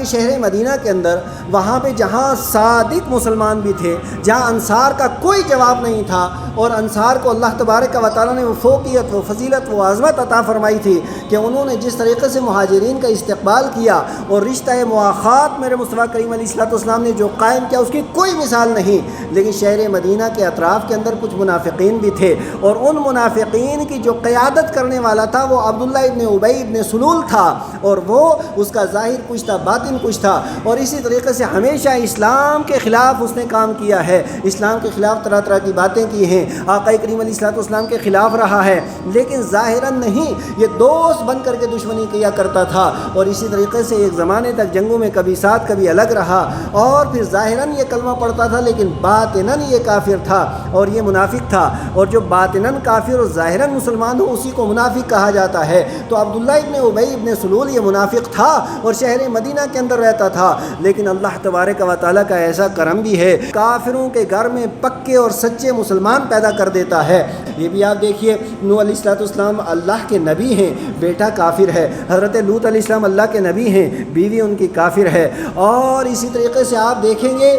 کہ شہر مدینہ کے اندر وہاں پہ جہاں صادق مسلمان بھی تھے، جہاں انصار کا کوئی جواب نہیں تھا، اور انصار کو اللہ تبارک و تعالیٰ نے وہ فوقیت، وہ فضیلت، وہ عظمت عطا فرمائی تھی کہ انہوں نے جس طریقے سے مہاجرین کا استقبال کیا اور رشتہ مواخات میرے مصطفیٰ کریم علیہ الصلوۃ والسلام نے جو قائم کیا اس کی کوئی مثال نہیں۔ لیکن شہر مدینہ کے اطراف کے اندر کچھ منافقین بھی تھے، اور ان منافقین کی جو قیادت کرنے والا تھا وہ عبداللہ ابن ابی ابن سلول تھا، اور وہ اس کا ظاہر کچھ تھا باطن کچھ تھا، اور اسی طریقے سے ہمیشہ اسلام کے خلاف اس نے کام کیا ہے، اسلام کے خلاف طرح طرح کی باتیں کی ہیں، آقا کریم علیہ الصلوۃ والسلام کے خلاف رہا ہے، لیکن ظاہراً نہیں، یہ دوست بن کر کے دشمنی کیا کرتا تھا، اور اسی طریقے سے ایک زمانے تک جنگوں میں کبھی ساتھ کبھی الگ رہا، اور پھر ظاہراً یہ کلمہ پڑھتا تھا لیکن باطناً یہ کافر تھا اور یہ منافق تھا، اور جو باطناً کافر اور ظاہراً مسلمان ہو اسی کو منافق کہا جاتا ہے۔ تو عبداللہ ابن ابی ابن سلول یہ منافق تھا اور شہر مدینہ کے اندر رہتا تھا، لیکن اللہ تبارک و تعالیٰ کا ایسا کرم بھی ہے، کافروں کے گھر میں پکے اور سچے مسلمان پیدا کر دیتا ہے۔ یہ بھی آپ دیکھیے، نوح علیہ الصلوۃ والسلام اللہ کے نبی ہیں، بیٹا کافر ہے، حضرت لوط علیہ السلام اللہ کے نبی ہیں، بیوی ان کی کافر ہے، اور اسی طریقے سے آپ دیکھیں گے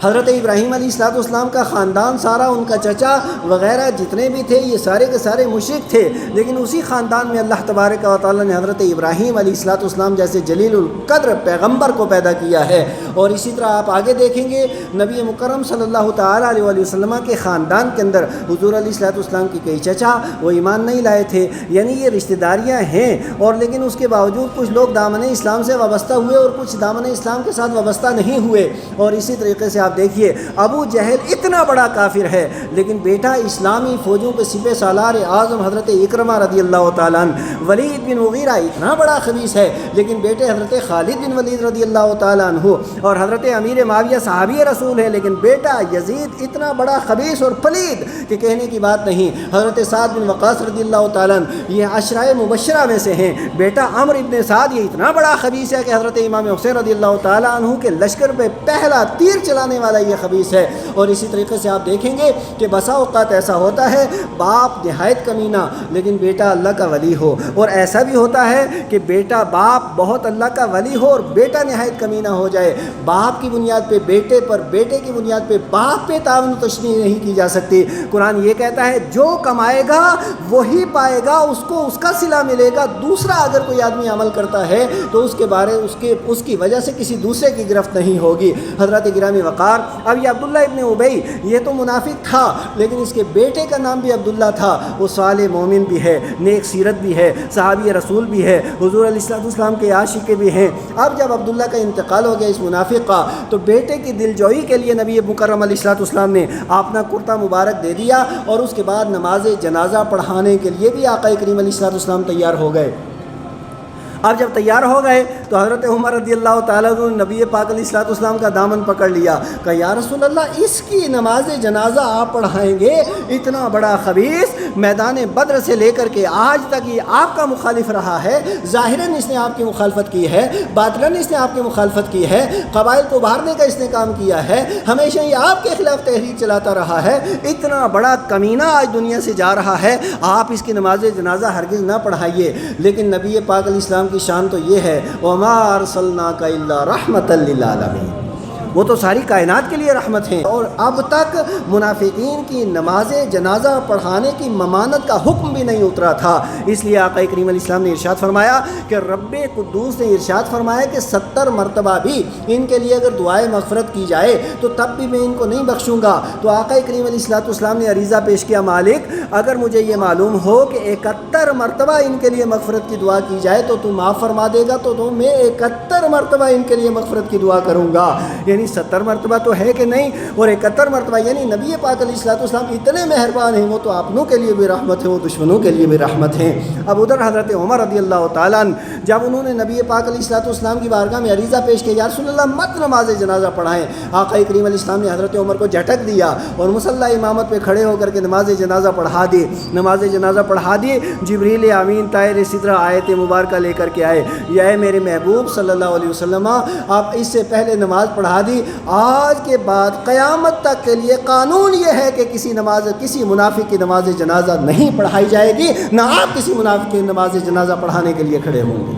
حضرت ابراہیم علیہ الصلوۃ والسلام کا خاندان سارا، ان کا چچا وغیرہ جتنے بھی تھے یہ سارے کے سارے مشرک تھے، لیکن اسی خاندان میں اللہ تبارک و تعالیٰ نے حضرت ابراہیم علیہ الصلوۃ والسلام جیسے جلیل القدر پیغمبر کو پیدا کیا ہے۔ اور اسی طرح آپ آگے دیکھیں گے نبی مکرم صلی اللہ تعالیٰ علیہ وسلم کے خاندان کے اندر حضور علیہ الصلوۃ والسلام کی کئی چچا وہ ایمان نہیں لائے تھے، یعنی یہ رشتہ داریاں ہیں، اور لیکن اس کے باوجود کچھ لوگ دامن اسلام سے وابستہ ہوئے اور کچھ دامن اسلام کے ساتھ وابستہ نہیں ہوئے۔ اور اسی طریقے سے آپ دیکھیے ابو جہل اتنا بڑا کافر ہے، لیکن بیٹا اسلامی فوجوں کے سپہ سالار اعظم حضرت اکرمہ رضی اللہ تعالیٰ عنہ، ولید بن مغیرہ اتنا بڑا خبیث ہے، لیکن بیٹے حضرت خالد بن ولید رضی اللہ تعالیٰ عنہ، اور حضرت امیر معاویہ صحابی رسول ہے، لیکن بیٹا یزید اتنا بڑا خبیث اور پلید کہ کہنے کی بات نہیں۔ حضرت سعد بن وقاص رضی اللہ تعالیٰ عنہ یہ عشرۂ مبشرہ میں سے ہیں، بیٹا عمرو ابن سعد یہ اتنا بڑا خبیث ہے کہ حضرت امام حسین رضی اللہ تعالیٰ عنہ کے لشکر پہ پہلا تیر چلانے والا یہ خبیث ہے۔ اور اسی طریقے سے آپ دیکھیں گے کہ بسا اوقات ایسا ہوتا ہے باپ نہایت کمینہ لیکن بیٹا اللہ کا ولی ہو، اور ایسا بھی ہوتا ہے کہ بیٹا باپ بہت اللہ کا ولی ہو اور بیٹا نہایت کمینہ ہو جائے۔ باپ کی بنیاد پہ بیٹے پر، بیٹے کی بنیاد پہ باپ پہ تعاون و تشنیع نہیں کی جا سکتی۔ قرآن یہ کہتا ہے جو کمائے گا وہی پائے گا، اس کو اس کا صلہ ملے گا۔ دوسرا اگر کوئی آدمی عمل کرتا ہے تو اس کے بارے اس کی وجہ سے کسی دوسرے کی گرفت نہیں ہوگی۔ حضرت گرامی وقار، اب یہ عبداللہ ابن ابی یہ تو منافق تھا، لیکن اس کے بیٹے کا نام بھی عبداللہ تھا، وہ صالح مومن بھی ہے، نیک سیرت بھی ہے، صحابی رسول بھی ہے، حضور علیہ الصلوۃ والسلام کے عاشق بھی ہیں۔ اب جب عبداللہ کا انتقال ہو گیا اس منافق کا، تو بیٹے کی دل جوئی کے لیے نبی مکرم علیہ الصلوۃ والسلام نے اپنا کرتا مبارک دے دیا، اور اس کے بعد نماز جنازہ پڑھانے کے لیے بھی آقا کریم علیہ الصلوۃ والسلام تیار ہو گئے۔ اب جب تیار ہو گئے تو حضرت عمر رضی اللہ تعالیٰ عنہ نے نبی پاک علیہ الصلوۃ والسلام کا دامن پکڑ لیا، کہا یا رسول اللہ اس کی نماز جنازہ آپ پڑھائیں گے؟ اتنا بڑا خبیث میدان بدر سے لے کر کے آج تک یہ آپ کا مخالف رہا ہے، ظاہراً اس نے آپ کی مخالفت کی ہے، باطناً اس نے آپ کی مخالفت کی ہے، قبائل کو ابھارنے کا اس نے کام کیا ہے، ہمیشہ یہ آپ کے خلاف تحریک چلاتا رہا ہے، اتنا بڑا کمینہ آج دنیا سے جا رہا ہے، آپ اس کی نماز جنازہ ہرگز نہ پڑھائیے۔ لیکن نبی پاک علیہ السلام کی شان تو یہ ہے وَمَا أَرْسَلْنَاكَ إِلَّا رَحْمَةً لِّلْعَالَمِينَ، وہ تو ساری کائنات کے لیے رحمت ہیں۔ اور اب تک منافقین کی نماز جنازہ پڑھانے کی ممانت کا حکم بھی نہیں اترا تھا، اس لیے آقا کریم علیہ السلام نے ارشاد فرمایا کہ رب قدوس نے ارشاد فرمایا کہ 70 مرتبہ بھی ان کے لیے اگر دعائے مغفرت کی جائے تو تب بھی میں ان کو نہیں بخشوں گا۔ تو آقا کریم علیہ الصلوۃ والسلام نے عریضہ پیش کیا، مالک اگر مجھے یہ معلوم ہو کہ 71 مرتبہ ان کے لیے مغفرت کی دعا کی جائے تو تم معاف فرما دے گا، تو میں 71 مرتبہ ان کے لیے مغفرت کی دعا کروں گا۔ یعنی 70 مرتبہ تو ہے کہ نہیں، اور 71 مرتبہ، یعنی نبی پاک علیہ الصلوۃ والسلام اتنے مہربان ہیں، وہ تو اپنوں کے لیے بھی رحمت ہے، وہ دشمنوں کے لیے بھی رحمت ہیں۔ اب ادھر حضرت عمر رضی اللہ تعالیٰ عنہ جب انہوں نے نبی پاک علیہ الصلوۃ والسلام کی بارگاہ میں عریضہ پیش کیا یا رسول اللہ مت نماز جنازہ پڑھائیں، آقا کریم علیہ السلام نے حضرت عمر کو جھٹک دیا اور مصلی امامت پہ کھڑے ہو کر کے نماز جنازہ پڑھا دی، نماز جنازہ پڑھا دی۔ جبریل امین طاہر اسی طرح آیت مبارکہ لے کر کے آئے، یا اے میرے محبوب صلی اللہ علیہ وسلم آپ اس سے پہلے نماز پڑھا دی، آج کے بعد قیامت تک کے لیے قانون یہ ہے کہ کسی منافق کی نماز جنازہ نہیں پڑھائی جائے گی، نہ آپ کسی منافق کی نماز جنازہ پڑھانے کے لیے کھڑے ہوں گے۔